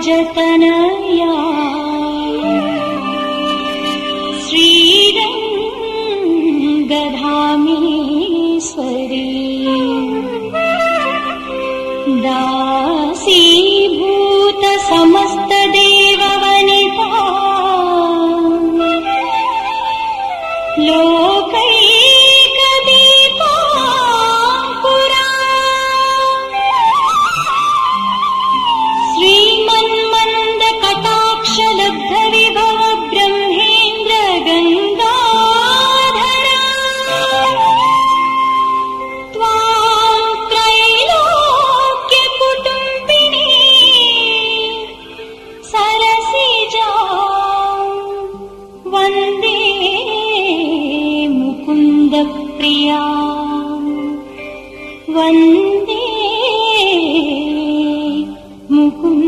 तनया श्रीरङ्गधामेश्वरी दासीभूत समस्त देववनिता लोकैकदीपाङ्कुरा श्रीमन्मन्दकटाक्षलब्धविभव ब्रह्मेन्द्र गङ्गाधरा त्वां त्रैलोक्यकुटुम्बिनी सरसिजा वन्दे मुकुन्दप्रिया वन्दे मुकुन्दप्रिया।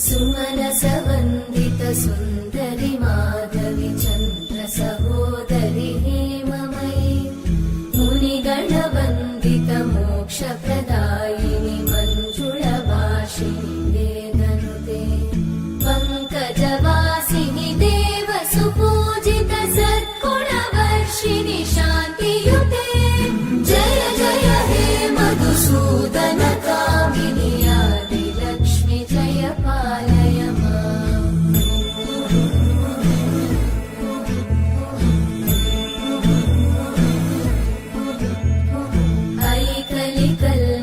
सुमनसवन्दित सुन्दरि माधवि चन्द्र सहोदरि हेममयि मुनिगणवन्दित मोक्षप्रदायिनि मञ्जुळभाषिणि वेदनुते पङ्कजवासिनि देवसुपूजित सद्गुणवर्षिणि शान्तियुते जय जय हे मधुसूदन कामिनि आदिलक्ष्मि जय पालय माम्।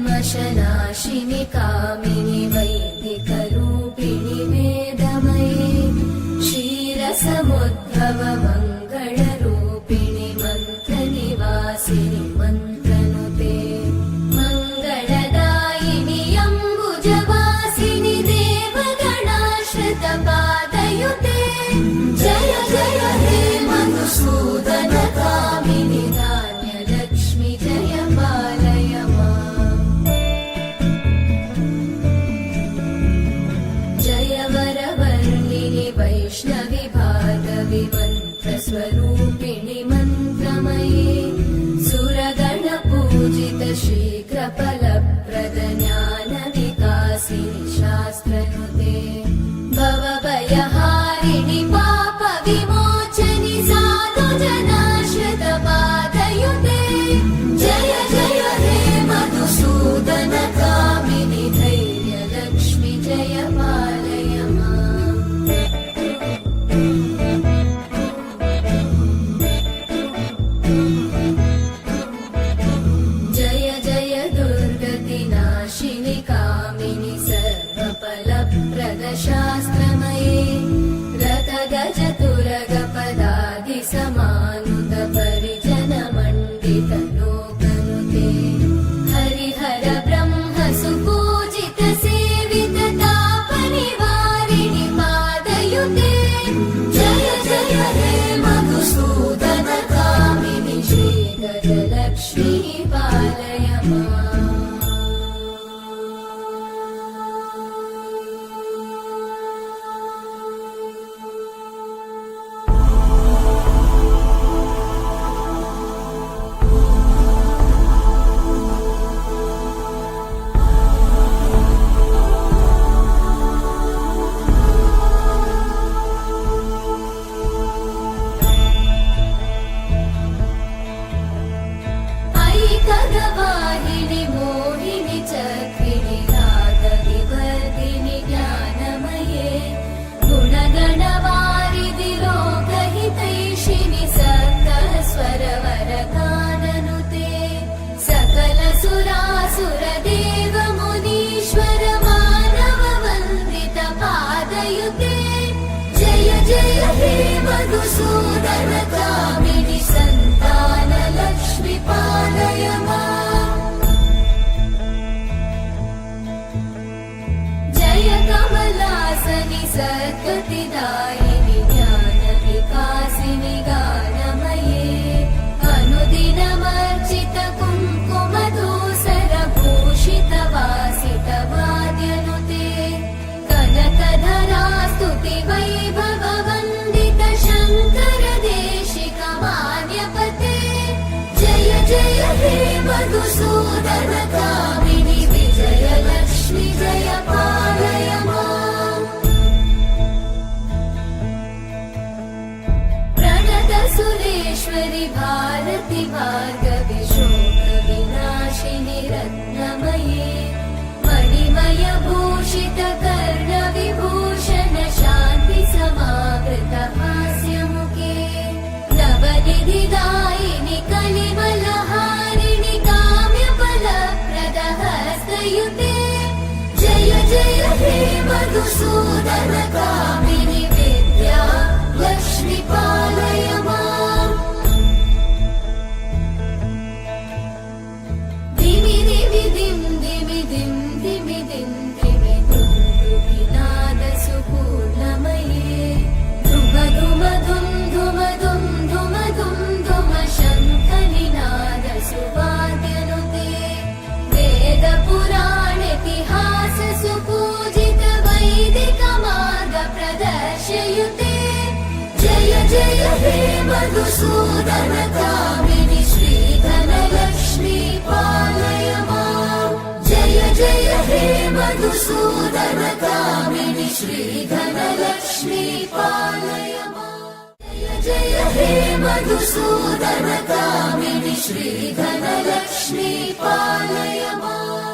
ऐकलिकल्मषनाशिनि कामिनि वैदिकरूपिणि वेदमयि क्षीरसमुद्भव मङ्गलरूपिणि मन्त्रनिवासिनि मन्त्रनुते मङ्गलदायिनि अम्बुजवासिनि देवगणाश्रितपादयुते जय जय हे मधुसूदन कामिनि धान्यलक्ष्मि जय पालय माम्। जय वरवर्णिनि वैष्णवि भार्गवि मन्त्रस्वरूपिणि मन्त्रमयि सुरगणपूजित शीघ्रफलप्रद ज्ञानविकासिनि शास्त्रनुते भवभयहारिणि पापविमोचनि साधुजनाश्रितपादयुते जय जय हे मधुसूदन कामिनि धैर्यलक्ष्मि जय पालय माम्। सुरेश्वरि भारति भार्गवि शोकविनाशिनि रत्नमये मणिमय भूषित कर्णविभूषण शान्ति समावृत हास्यमुखे नवनिधिदायिनि कलिमलहारिणि काम्यफलप्रद हस्तयुते जय जय हे मधुसूदन कामिनि विद्या लक्ष्मी पालय माम् दिमि दिमि दिं दिमि दिं दिमि दिं दिमि दुन्दुभिनाद सुपूर्णमये धुम धुम धुम धुम धुम धुम धुम धुम शङ्खनिनाद सुवाद्यनुते वेद पुराण इतिहास सुपूजित वैदिक मार्ग प्रदर्शयुते जय जय हे मधुसूदन कामिनि श्रीधन लक्ष्मी पालय माम् जय जय हे मधुसूदन कामिनि श्रीधन लक्ष्मी पालय माम् जय जय हे मधुसूदन कामिनि श्रीधन लक्ष्मी पालय माम्